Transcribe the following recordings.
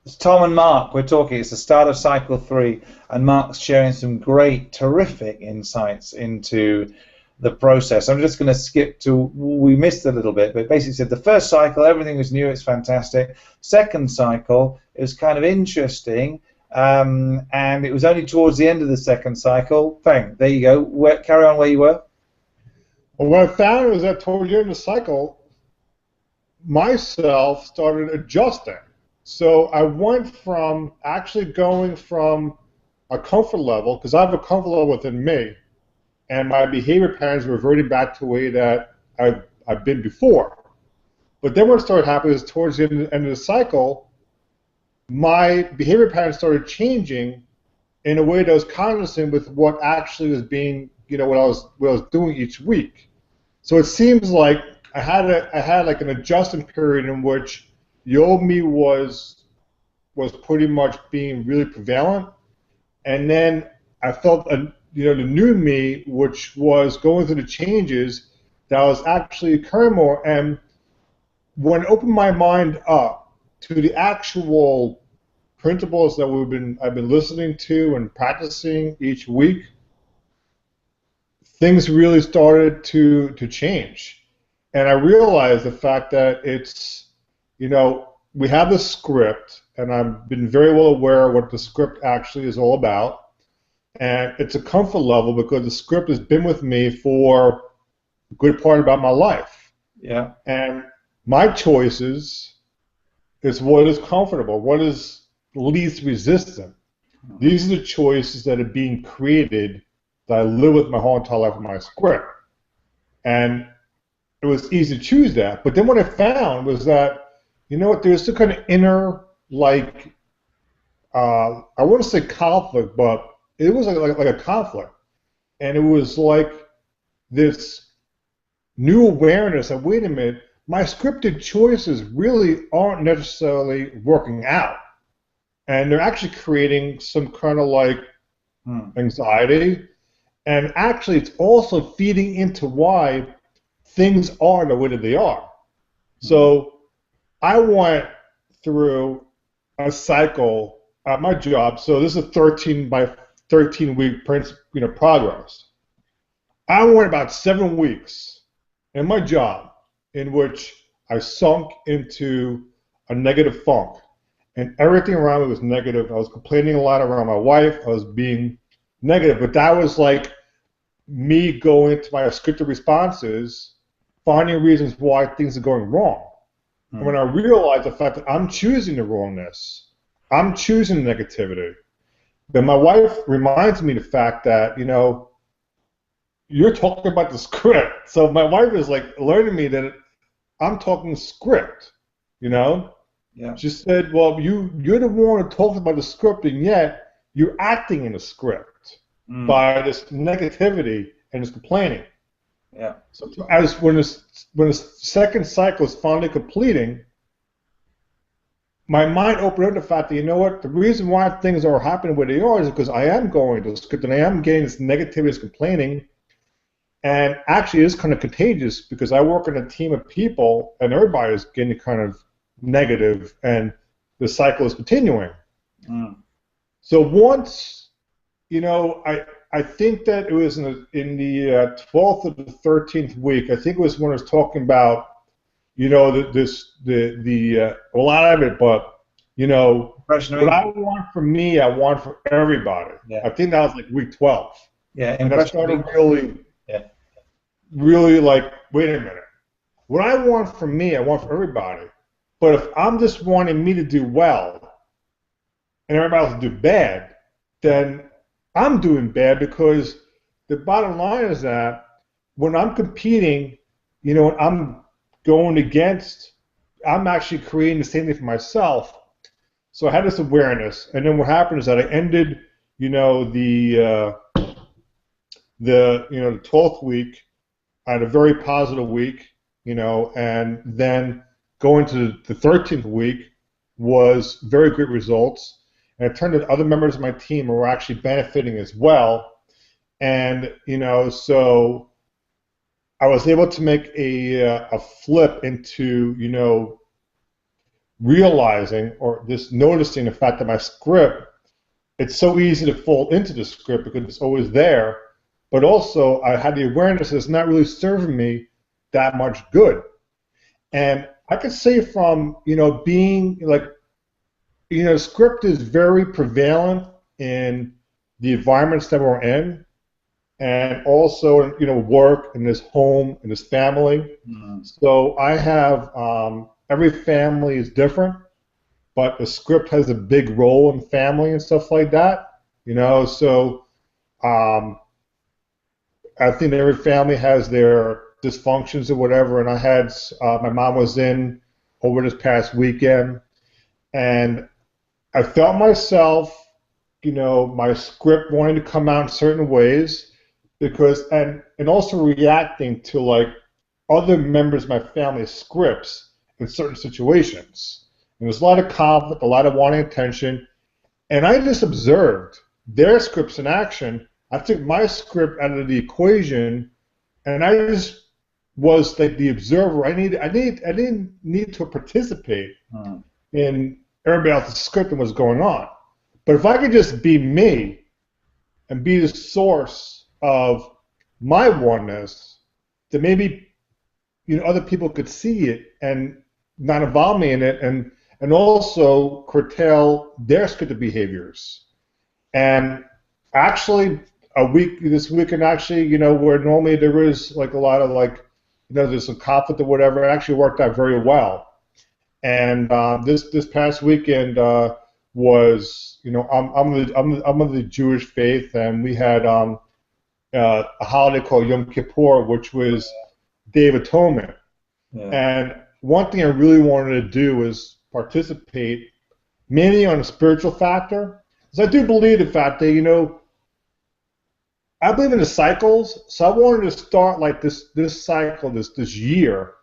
It's Tom and Mark. We're talking. It's the start of cycle 3, and Mark's sharing some great, terrific insights into the process. I'm just going to skip to, we missed a little bit, but basically said the first cycle, everything was new, it's fantastic. Second cycle, it was kind of interesting, and it was only towards the end of the second cycle. Bang, there you go. Carry on where you were. Well, what I found was that toward the end of the cycle, myself started adjusting. So I went from actually going from a comfort level, because I have a comfort level within me, and my behavior patterns reverted back to the way that I've been before. But then what started happening is towards the end of the cycle, my behavior patterns started changing in a way that was consistent with what actually was being, what I was doing each week. So it seems like I had like an adjustment period in which the old me was pretty much being really prevalent, and then I felt the new me, which was going through the changes that was actually occurring more. And when I opened my mind up to the actual principles that I've been listening to and practicing each week, things really started to change. And I realized the fact that it's, we have the script, and I've been very well aware of what the script actually is all about. And it's a comfort level because the script has been with me for a good part about my life. Yeah. And my choices is what is comfortable, what is least resistant. These are the choices that are being created that I live with my whole entire life with my script. And it was easy to choose that. But then what I found was that, there's some kind of inner, like, I wouldn't say conflict, but it was like a conflict. And it was like this new awareness that, wait a minute, my scripted choices really aren't necessarily working out. And they're actually creating some kind of like anxiety. And actually, it's also feeding into why things are the way that they are. So I went through a cycle at my job. So this is a 13 by 13 week progress. I went about 7 weeks in my job in which I sunk into a negative funk, and everything around me was negative. I was complaining a lot around my wife. I was being negative, but that was like me going into my scripted responses, finding reasons why things are going wrong. And when I realized the fact that I'm choosing the wrongness, I'm choosing the negativity, then my wife reminds me the fact that, you're talking about the script. So my wife is like learning me that I'm talking script, Yeah. She said, well, you're the one who talks about the script, and yet you're acting in the script by this negativity and this complaining. Yeah. So as when the second cycle is finally completing, my mind opened up to the fact that, the reason why things are happening where they are is because I am going to the script and I am getting this negativity, this complaining, and actually it's kind of contagious because I work in a team of people and everybody's getting kind of negative and the cycle is continuing. So once, I think that it was in the 12th or the 13th week. I think it was when I was talking about, a lot of it, but what I want for me, I want for everybody. Yeah. I think that was like week 12. Yeah. And I started really like, wait a minute. What I want for me, I want for everybody. But if I'm just wanting me to do well and everybody else to do bad, then I'm doing bad, because the bottom line is that when I'm competing, I'm going against, I'm actually creating the same thing for myself. So I had this awareness, and then what happened is that I ended, the 12th week. I had a very positive week, and then going to the 13th week was very great results. And it turned out other members of my team were actually benefiting as well. And, so I was able to make a flip into, realizing or just noticing the fact that my script, it's so easy to fall into the script because it's always there, but also I had the awareness that it's not really serving me that much good. And I could say from, being like, script is very prevalent in the environments that we're in, and also, work, in this home, in this family. Mm. So I have, every family is different, but the script has a big role in family and stuff like that. So I think every family has their dysfunctions or whatever. And I had, my mom was in over this past weekend, and I felt myself, my script wanting to come out in certain ways because, and also reacting to like other members of my family's scripts in certain situations. And there's a lot of conflict, a lot of wanting attention, and I just observed their scripts in action. I took my script out of the equation, and I just was like the observer. I didn't need to participate in everybody else's script and what's going on. But if I could just be me and be the source of my oneness, then maybe other people could see it and not involve me in it, and also curtail their scripted behaviors. And actually, this weekend, actually, where normally there is like a lot of like, there's some conflict or whatever, it actually worked out very well. And this past weekend was, I'm of the Jewish faith, and we had a holiday called Yom Kippur, which was Day of Atonement. Yeah. And one thing I really wanted to do was participate mainly on a spiritual factor, because I do believe the fact that I believe in the cycles, so I wanted to start like this cycle, this year,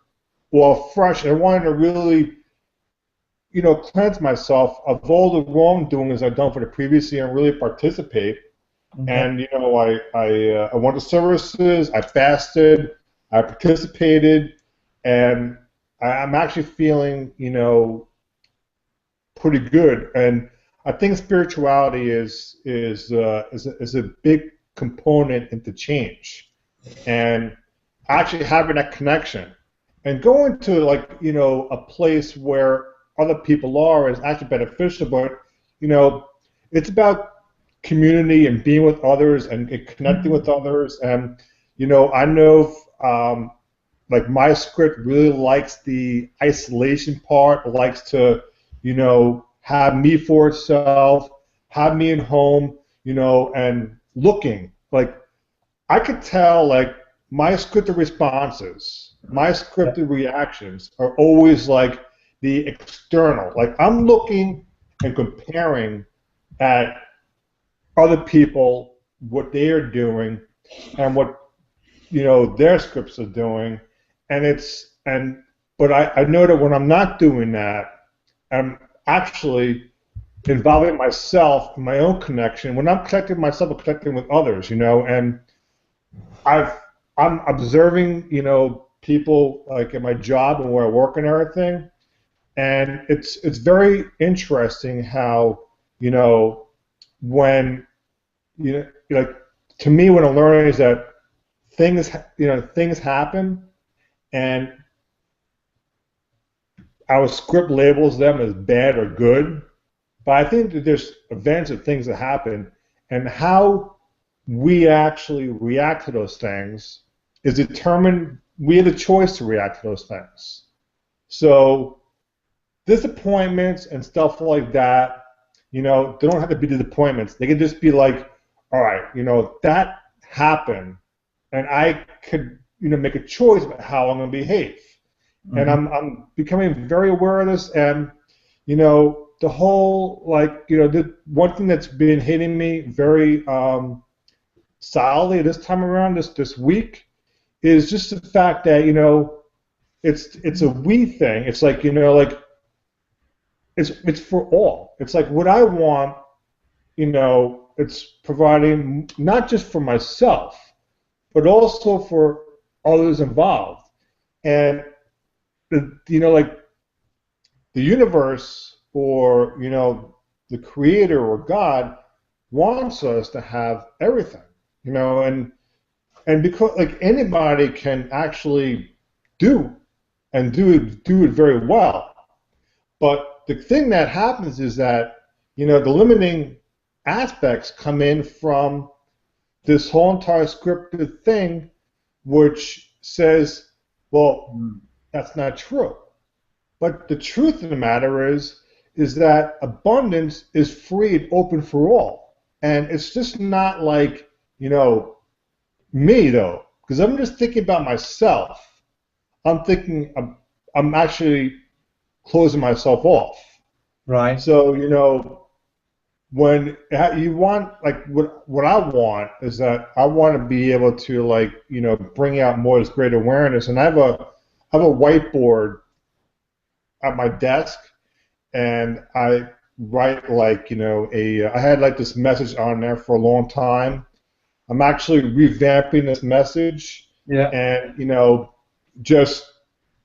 well, fresh. And I wanted to really, cleanse myself of all the wrongdoings I've done for the previous year and really participate. Mm-hmm. And I went to services, I fasted, I participated, and I'm actually feeling, pretty good. And I think spirituality is a big component into change, and actually having that connection and going to like a place where other people are is actually beneficial. But it's about community and being with others and connecting with others. And I know like my script really likes the isolation part, likes to have me for itself, have me at home, and looking. Like, I could tell, like, my scripted responses, my scripted reactions are always, like, the external. Like, I'm looking and comparing at other people, what they are doing, and what, their scripts are doing. But I know that when I'm not doing that, I'm actually involving myself in my own connection. When I'm connecting with myself, I'm connecting with others, and I'm observing, people like in my job and where I work and everything, and it's very interesting how, when, like, to me, what I'm learning is that things happen, and our script labels them as bad or good. But I think that there's events and things that happen, and how we actually react to those things is determined. We have the choice to react to those things. So disappointments and stuff like that, they don't have to be disappointments. They can just be like, all right, that happened, and I could, make a choice about how I'm going to behave. Mm-hmm. And I'm becoming very aware of this, and the whole, like, the one thing that's been hitting me very solidly this time around, this week, is just the fact that, it's a we thing. It's like, like, it's for all. It's like what I want, it's providing not just for myself, but also for others involved. And, like, the universe, or the creator or God wants us to have everything, and because like anybody can actually do do it very well. But the thing that happens is that the limiting aspects come in from this whole entire scripted thing, which says, well, that's not true. But the truth of the matter is that abundance is free and open for all. And it's just not like, me though, because I'm just thinking about myself. I'm thinking I'm actually closing myself off. Right. So, when you want, like, what I want is that I want to be able to, like, bring out more of this great awareness. And I have a whiteboard at my desk, and I write, like, I had like this message on there for a long time. I'm actually revamping this message, Yeah. and just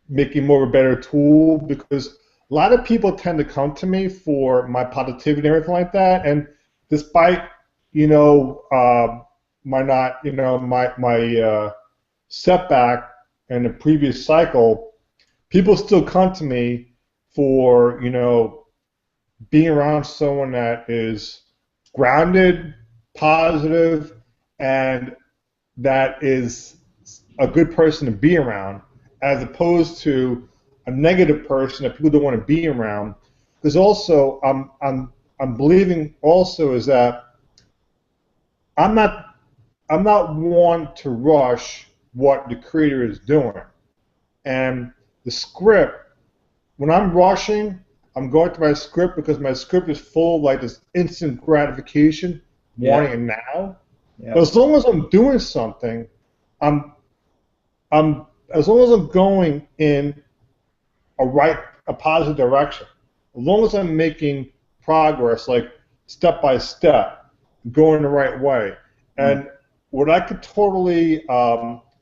making more of a better tool, because a lot of people tend to come to me for my positivity and everything like that, and despite my not my setback in the previous cycle, people still come to me for being around someone that is grounded, positive, and that is a good person to be around, as opposed to a negative person that people don't want to be around. Because also, I'm believing also is that I'm not one to rush what the creator is doing, and the script. When I'm rushing, I'm going to my script because my script is full of like this instant gratification, wanting it now. Yeah. But as long as I'm doing something, I'm as long as I'm going in a positive direction, as long as I'm making progress, like step by step, going the right way. And what I could totally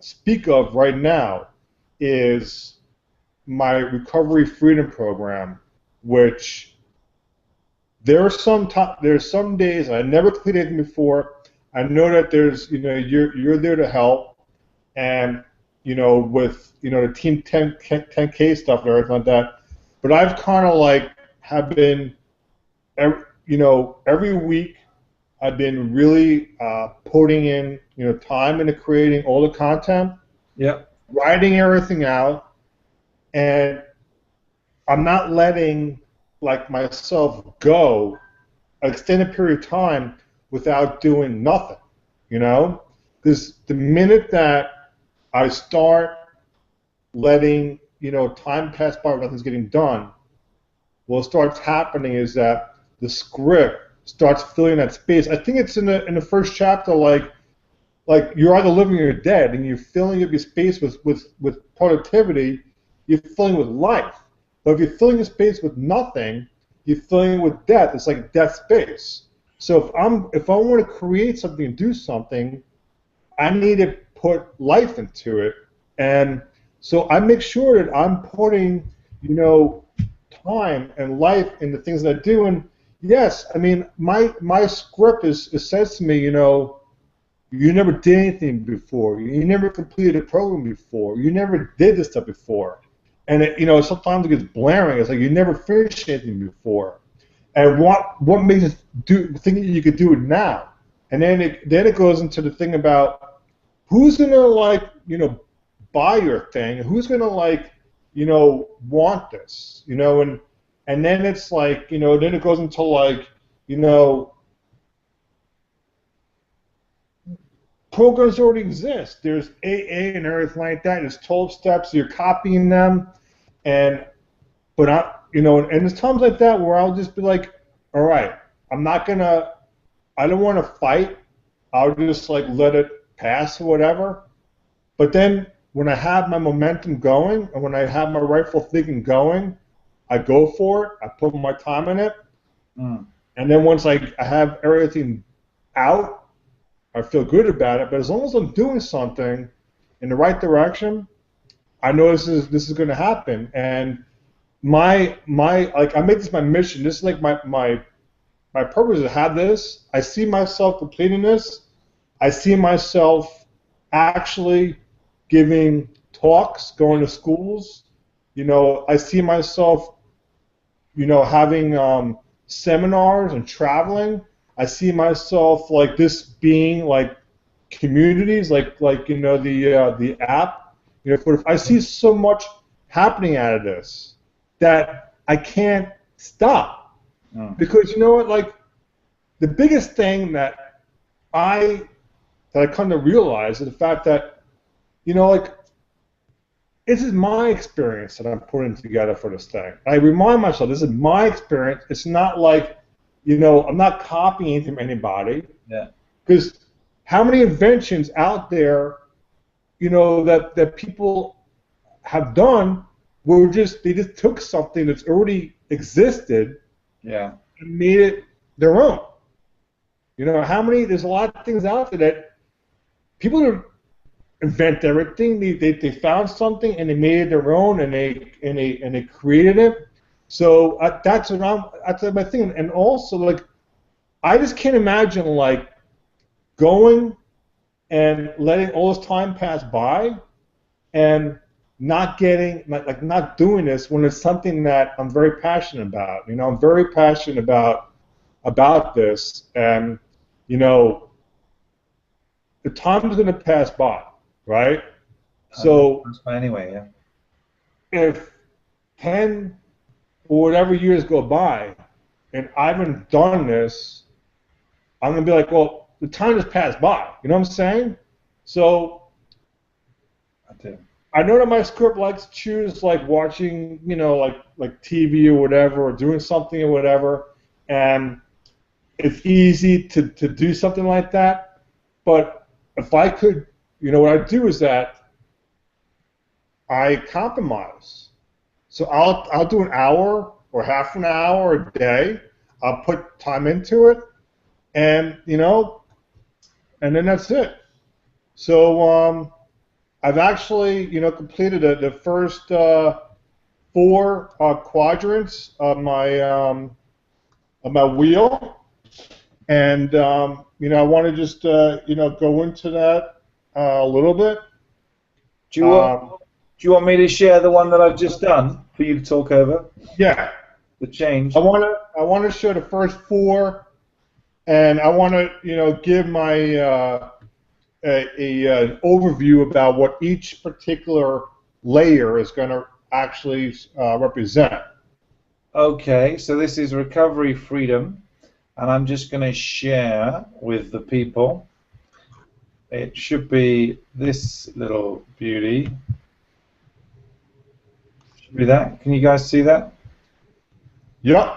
speak of right now is my recovery freedom program, which there's some days I never completed anything before. I know that there's you're there to help, and with the team 10K stuff and everything like that. But I've kind of like have been every week I've been really putting in time into creating all the content, writing everything out, and I'm not letting like myself go an extended period of time without doing nothing, because the minute that I start letting time pass by where nothing's getting done, what starts happening is that the script starts filling that space. I think it's in the first chapter, like you're either living or you're dead, and you're filling up your space with productivity. You're filling with life. But if you're filling your space with nothing, you're filling it with death. It's like death space. So if I want to create something and do something, I need to put life into it. And so I make sure that I'm putting, time and life in the things that I do. And yes, I mean, my script says to me, you never did anything before. You never completed a program before. You never did this stuff before. And sometimes it gets blaring. It's like you never finished anything before. And what makes us think that you could do it now? And then it goes into the thing about who's gonna buy your thing, who's gonna want this, and then it's like then it goes into programs already exist. There's AA and everything like that. There's 12 steps. You're copying them, but and there's times like that where I'll just be like, all right, I don't want to fight. I'll just let it pass or whatever. But then when I have my momentum going and when I have my rightful thinking going, I go for it. I put my time in it, and then once I have everything out, I feel good about it. But as long as I'm doing something in the right direction, I know this is going to happen. And like I made this my mission. This is like my purpose is to have this. I see myself completing this. I see myself actually giving talks, going to schools. I see myself, having seminars and traveling. I see myself like this being like communities, like the app. I see so much happening out of this that I can't stop because you know what, like the biggest thing that I come to realize is the fact that, like, this is my experience that I'm putting together for this thing. I remind myself, this is my experience. It's not like, I'm not copying from anybody. Yeah. Because how many inventions out there, that people have done were they just took something that's already existed Yeah. and made it their own. There's a lot of things out there that people don't invent everything. They found something and they made it their own and they created it. So that's my thing. And also, like, I just can't imagine like going and letting all this time pass by and not doing this when it's something that I'm very passionate about. I'm very passionate about this, and the time is going to pass by, right? So Anyway, yeah. if 10 or whatever years go by and I haven't done this, I'm going to be like, well, the time has passed by. You know what I'm saying? So I know that my script likes to choose like watching, like TV or whatever, or doing something or whatever, and it's easy to do something like that. But if I could, what I do is that I compromise. So I'll do an hour or half an hour a day. I'll put time into it, and and then that's it. So I've actually completed the first 4 quadrants of my wheel, and I want to just go into that a little bit. Do you want me to share the one that I've just done for you to talk over? Yeah. The change. I want to show the first 4, and I want to give my an overview about what each particular layer is going to actually represent. Okay, so this is recovery freedom, and I'm just going to share with the people. It should be this little beauty. Should be that. Can you guys see that? Yep.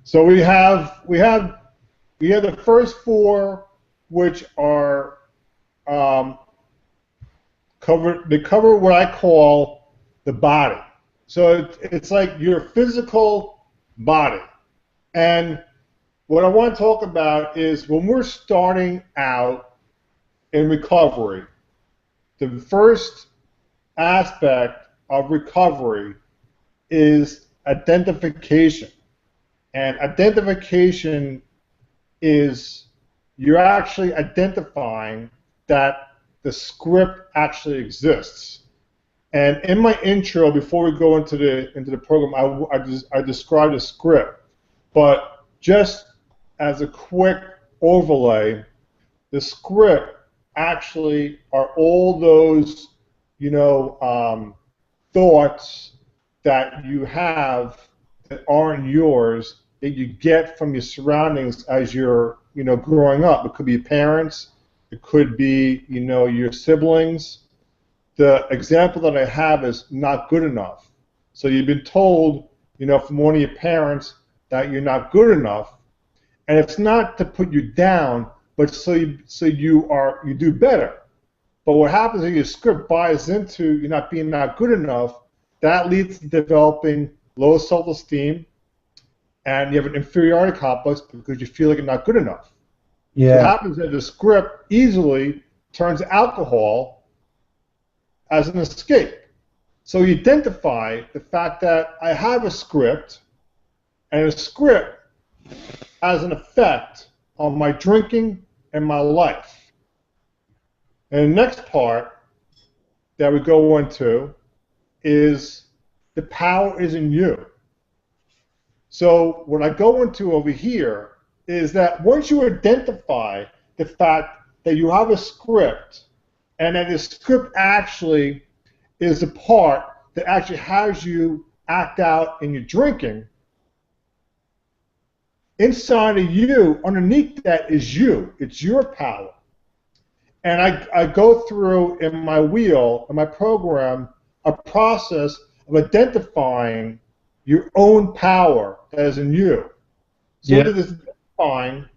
So we have the first 4, which are they cover what I call the body. So it's like your physical body. And what I want to talk about is when we're starting out in recovery, the first aspect of recovery is identification. And identification is you're actually identifying that the script actually exists. And in my intro, before we go into the program, I described a script. But just as a quick overlay, the script actually are all those thoughts that you have that aren't yours, that you get from your surroundings as you're growing up. It could be parents, it could be your siblings. The example that I have is not good enough. So you've been told from one of your parents that you're not good enough, and it's not to put you down, but so you do better. But what happens is your script buys into you not good enough. That leads to developing low self-esteem, and you have an inferiority complex because you feel like you're not good enough. Yeah. So what happens is the script easily turns alcohol as an escape. So you identify the fact that I have a script, and a script has an effect on my drinking and my life. And the next part that we go into is the power is in you. So what I go into over here is that once you identify the fact that you have a script, and that the script actually is the part that actually has you act out in your drinking, inside of you, underneath that is you. It's your power. And I go through in my wheel, in my program, a process of identifying your own power that is in you. So that is identifying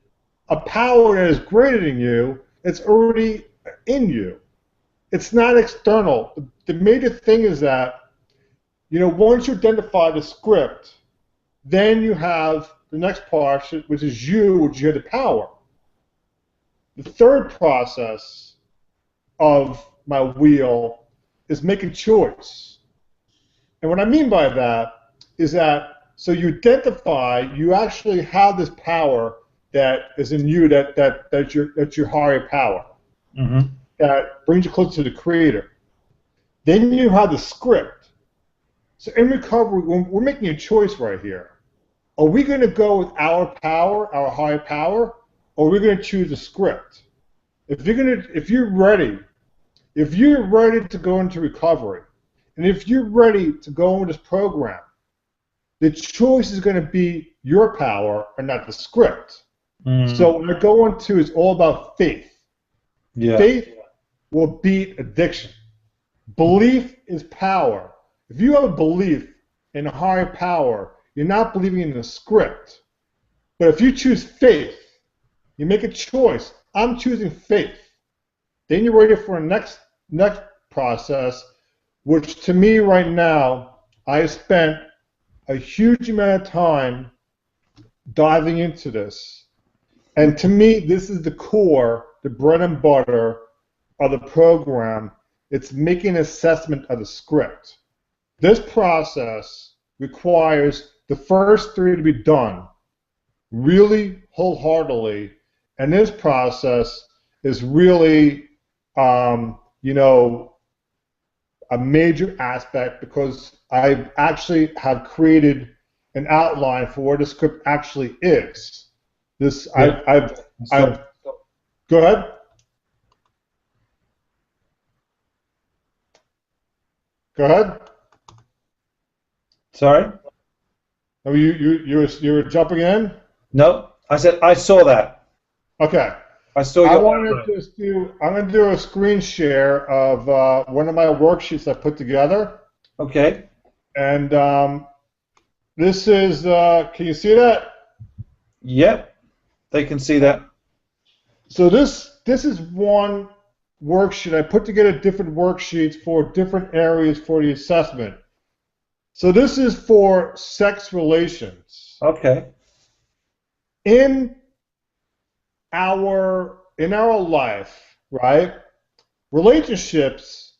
a power that is greater than you, that's already in you. It's not external. The major thing is that, once you identify the script, then you have the next part, which is you, which you have the power. The third process of my wheel is make a choice. And what I mean by that is that, so you identify, you actually have this power that is in you, that's your higher power. Mm-hmm. That brings you closer to the Creator. Then you have the script. So in recovery, we're making a choice right here. Are we going to go with our power, our higher power, or are we going to choose a script? If you're ready to go into recovery, and if you're ready to go into this program, the choice is going to be your power and not the script. Mm. So what I go into is all about faith. Yeah. Faith will beat addiction. Belief is power. If you have a belief in a higher power, you're not believing in the script. But if you choose faith, you make a choice. I'm choosing faith. Then you're ready for a next process, which to me right now, I have spent a huge amount of time diving into this. And to me, this is the core, the bread and butter of the program. It's making an assessment of the script. This process requires the first three to be done really wholeheartedly, and this process is really, a major aspect, because I actually have created an outline for where the script actually is. This, yeah. I've go ahead. Go ahead. Sorry? Oh, you were jumping in? No, I said I saw that. Okay. I saw your. I'm going to do a screen share of one of my worksheets I put together. Okay. And this is, can you see that? Yep, they can see that. So this is one worksheet. I put together different worksheets for different areas for the assessment. So this is for sex relations. Okay. In our life, right? Relationships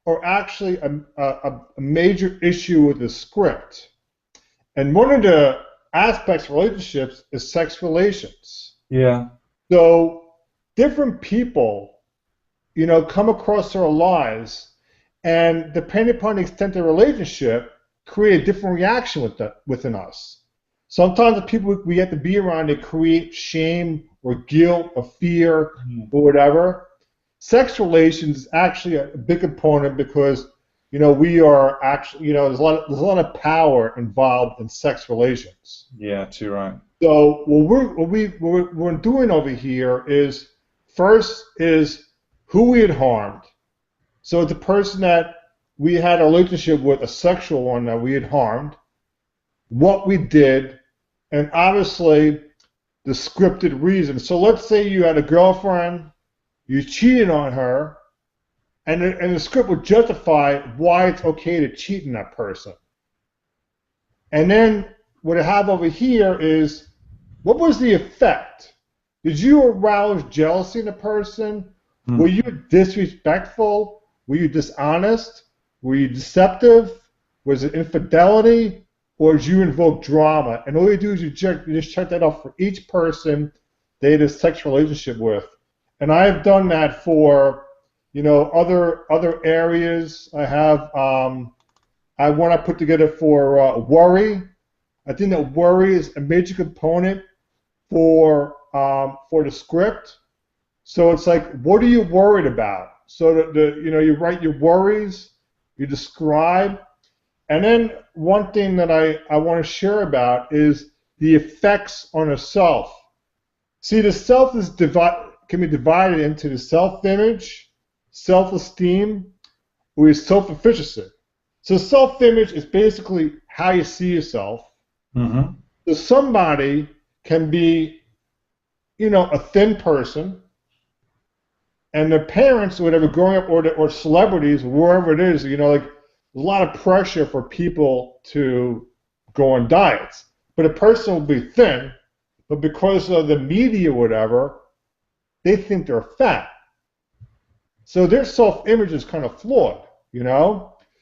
are actually a major issue with the script. And one of the aspects of relationships is sex relations. Yeah. So different people, come across our lives, and depending upon the extent of the relationship, create a different reaction within us. Sometimes the people we have to be around, they create shame or guilt or fear or whatever. Sex relations is actually a big component because, we are actually, there's a lot of power involved in sex relations. Yeah, too right. So what we're doing over here is, first is who we had harmed. So the person that we had a relationship with, a sexual one that we had harmed, what we did, and obviously the scripted reason. So let's say you had a girlfriend, you cheated on her, and the script would justify why it's okay to cheat on that person. And then what I have over here is, what was the effect? Did you arouse jealousy in a person? Were you disrespectful? Were you dishonest? Were you deceptive? Was it infidelity? Or did you invoke drama? And all you do is you just check that off for each person they had a sexual relationship with. And I have done that for, other areas. I have one I put together for worry. I think that worry is a major component for the script. So it's like, what are you worried about? So you write your worries, you describe, and then one thing that I want to share about is the effects on a self. See, the self can be divided into the self-image, self-esteem, or self-efficacy. So self-image is basically how you see yourself. Mm-hmm. So somebody can be, a thin person, and their parents, or whatever, growing up, or celebrities, wherever it is, like there's a lot of pressure for people to go on diets. But a person will be thin, but because of the media or whatever, they think they're fat. So their self-image is kind of flawed,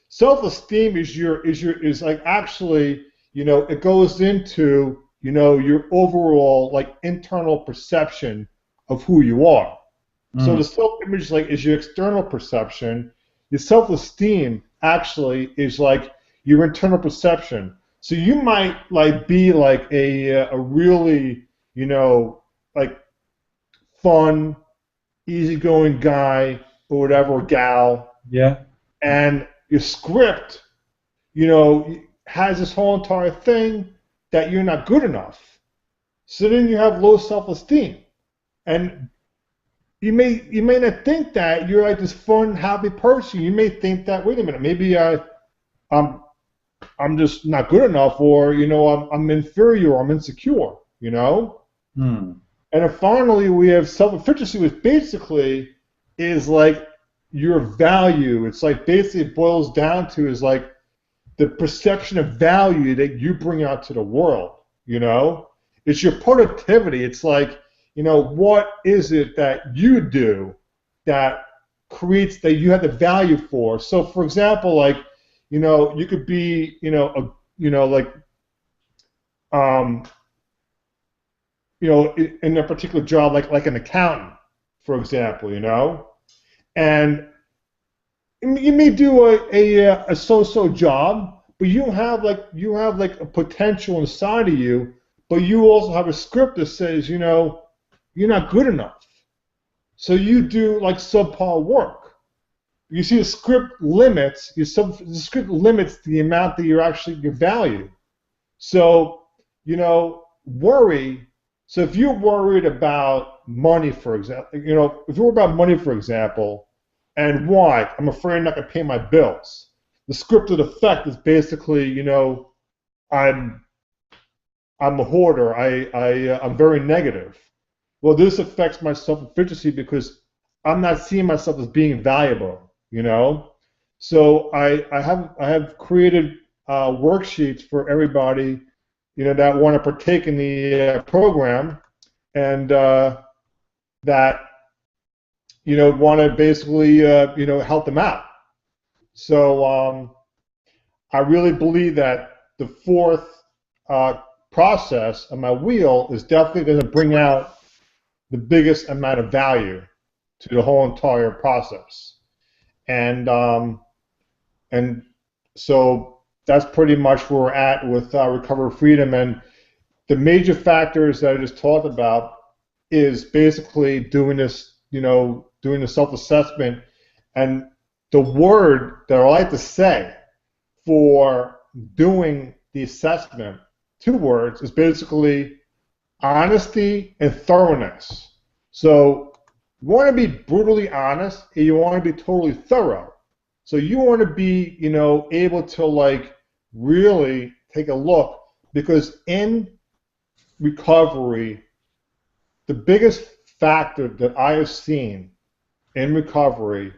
Self-esteem is like actually, it goes into, your overall like internal perception of who you are. So the self-image is your external perception. Your self-esteem actually is like your internal perception. So you might be like a really, like fun, easygoing guy or whatever, or gal. Yeah. And your script, has this whole entire thing that you're not good enough. So then you have low self-esteem. And you may not think that you're like this fun, happy person. You may think that, wait a minute, maybe I'm just not good enough, or I'm inferior, or I'm insecure, Hmm. And then finally we have self-efficacy, which basically is like your value. It's like basically it boils down to is like the perception of value that you bring out to the world. It's your productivity. It's like, what is it that you do that creates that you have the value for? So, for example, like, you could be, in a particular job, like an accountant, for example, and you may do a so-so job, but you have like a potential inside of you, but you also have a script that says, you're not good enough. So you do like subpar work. You see, the script limits the amount that you're actually your value. So, worry. So if you're worried about money, for example, if you're worried about money, for example, and why? I'm afraid I'm not going to pay my bills. The scripted effect is basically, I'm a hoarder. I'm very negative. Well, this affects my self-efficacy because I'm not seeing myself as being valuable. So I have created worksheets for everybody, that want to partake in the program, and that want to basically help them out. So I really believe that the fourth process on my wheel is definitely going to bring out the biggest amount of value to the whole entire process. And so that's pretty much where we're at with Recover Freedom. And the major factors that I just talked about is basically doing this, doing the self-assessment. And the word that I like to say for doing the assessment, 2 words, is basically honesty and thoroughness. So you want to be brutally honest, and you want to be totally thorough. So you want to be, able to really take a look, because in recovery, the biggest factor that I have seen in recovery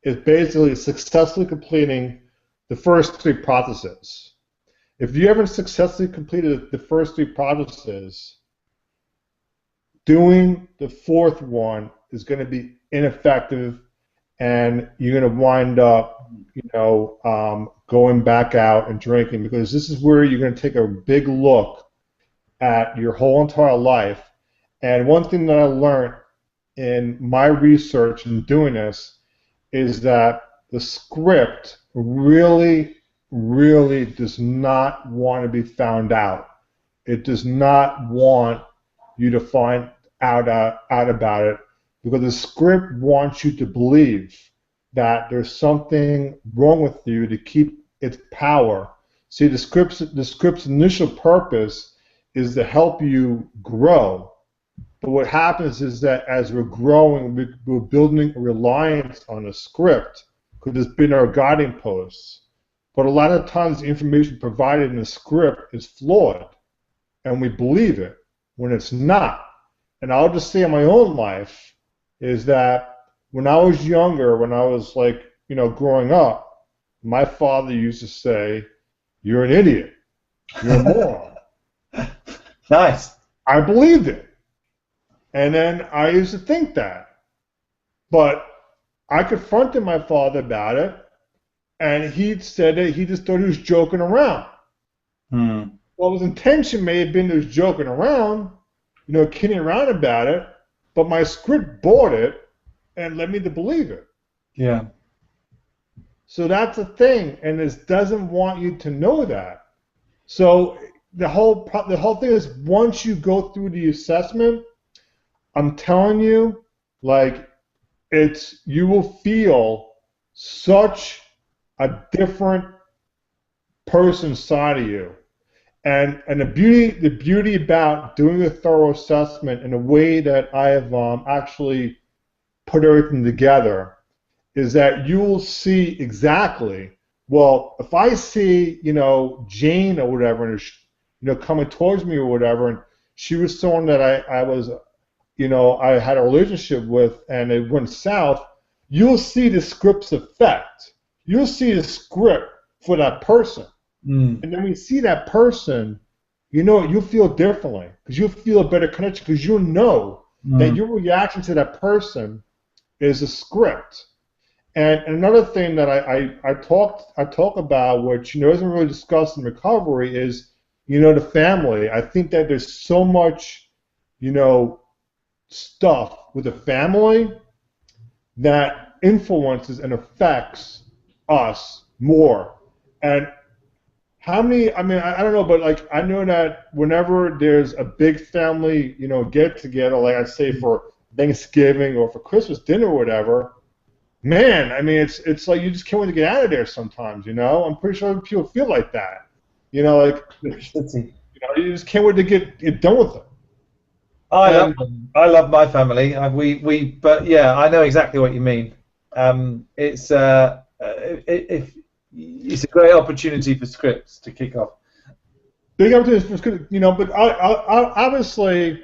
is basically successfully completing the first 3 processes. If you haven't successfully completed the first 3 processes, doing the 4th one is going to be ineffective, and you're going to wind up, going back out and drinking, because this is where you're going to take a big look at your whole entire life. And one thing that I learned in my research in doing this is that the script really, really does not want to be found out. It does not want you to find out about it, because the script wants you to believe that there's something wrong with you to keep its power. See, the script's initial purpose is to help you grow. But what happens is that as we're growing, we're building a reliance on the script, because it's been our guiding post. But a lot of times the information provided in the script is flawed, and we believe it when it's not. And I'll just say in my own life is that when I was younger, when I was growing up, my father used to say, "You're an idiot. You're a moron." Nice. I believed it. And then I used to think that. But I confronted my father about it, and he said that he just thought he was joking around. Well, his intention may have been he was joking around, kidding around about it, but my script bought it and led me to believe it. Yeah. So that's the thing, and this doesn't want you to know that. So the whole thing is, once you go through the assessment, I'm telling you, you will feel such a different person inside of you. And the beauty about doing a thorough assessment in a way that I have actually put everything together is that you will see exactly, well, if I see, Jane or whatever, and coming towards me or whatever, and she was someone that I was, I had a relationship with, and it went south, you'll see the script's effect. You'll see the script for that person. And then when you see that person, you'll feel differently, because you'll feel a better connection, because you'll know that your reaction to that person is a script. And another thing that I talk about, which isn't really discussed in recovery, is the family. I think that there's so much stuff with the family that influences and affects us more. And how many, I don't know, but I know that whenever there's a big family, get together, like I say for Thanksgiving or for Christmas dinner or whatever, man, it's like you just can't wait to get out of there sometimes, I'm pretty sure people feel like that. You just can't wait to get done with it. I love my family. But yeah, I know exactly what you mean. It's a great opportunity for scripts to kick off. Big opportunity for scripts, but obviously,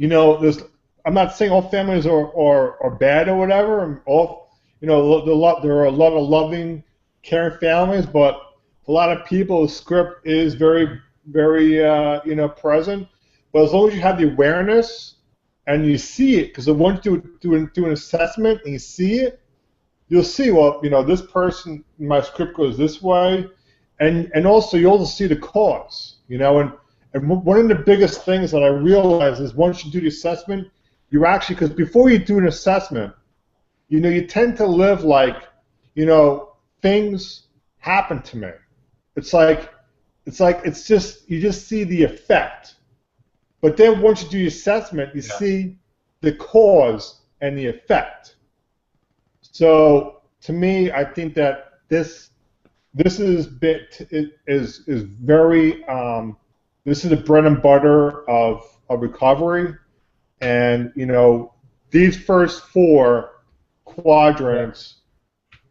I'm not saying all families are bad or whatever. And all, there are a lot of loving, caring families, but a lot of people, the script is very, very, present. But as long as you have the awareness and you see it, because once you do an assessment and you see it, you'll see, well, this person, my script goes this way, and also you'll also see the cause, and one of the biggest things that I realize is once you do the assessment, you're actually, because before you do an assessment, you tend to live like, things happen to me. It's just, you just see the effect. But then once you do your assessment, you see the cause and the effect. So to me, I think that this is very this is the bread and butter of recovery, and these first 4 quadrants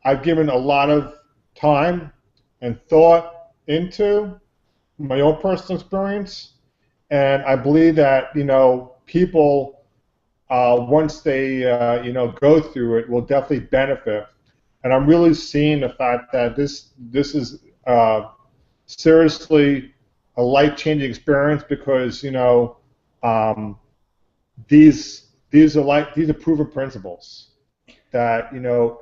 I've given a lot of time and thought into my own personal experience, and I believe that people once they go through it will definitely benefit. And I'm really seeing the fact that this is seriously a life-changing experience, because these are proven principles. that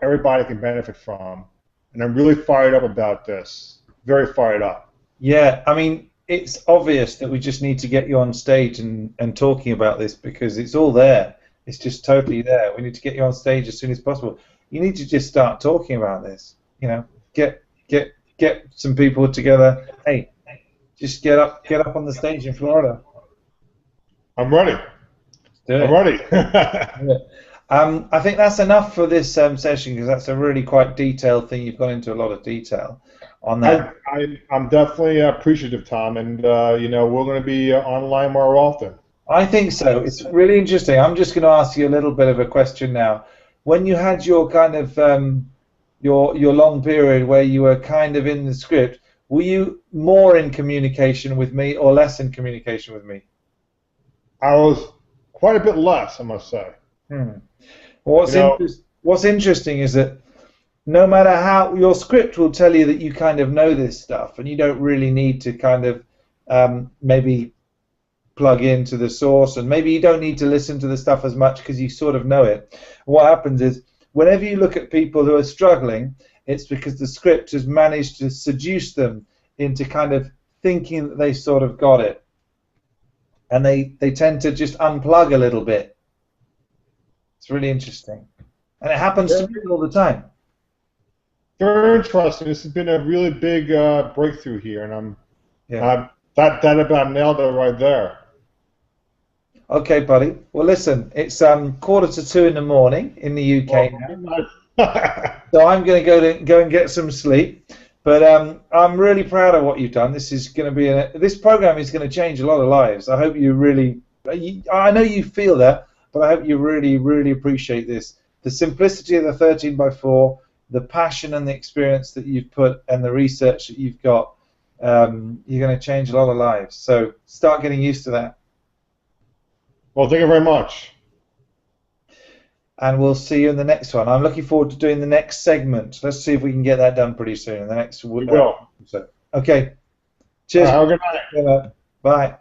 everybody can benefit from, and I'm really fired up about this. Very fired up. Yeah, I mean, it's obvious that we just need to get you on stage and talking about this because it's all there. It's just totally there. We need to get you on stage as soon as possible. You need to just start talking about this. Get some people together. Hey, just get up on the stage in Florida. I'm ready. Do it. I'm ready. I think that's enough for this session because that's a really quite detailed thing. You've gone into a lot of detail on that. I'm definitely appreciative, Tom, and we're going to be online more often. I think so. It's really interesting. I'm just going to ask you a little bit of a question now. When you had your kind of your long period where you were kind of in the script, were you more in communication with me or less in communication with me? I was quite a bit less, I must say. What's interesting is that no matter how your script will tell you that you kind of know this stuff and you don't really need to kind of maybe plug into the source, and maybe you don't need to listen to the stuff as much because you sort of know it. What happens is whenever you look at people who are struggling, it's because the script has managed to seduce them into kind of thinking that they sort of got it, and they tend to just unplug a little bit. It's really interesting, and it happens to me all the time. Very interesting. This has been a really big breakthrough here, and that about nailed it right there. Okay, buddy. Well, listen, it's 1:45 in the morning in the UK now, so I'm going to go and get some sleep. But I'm really proud of what you've done. This is going to be this program is going to change a lot of lives. I hope you really. I know you feel that, but I hope you really, really appreciate this. The simplicity of the 13x4, the passion and the experience that you've put, and the research that you've got. You're going to change a lot of lives. So start getting used to that. Well, thank you very much. And we'll see you in the next one. I'm looking forward to doing the next segment. Let's see if we can get that done pretty soon. In the next. We will. Okay. Cheers. Have a good night. Bye.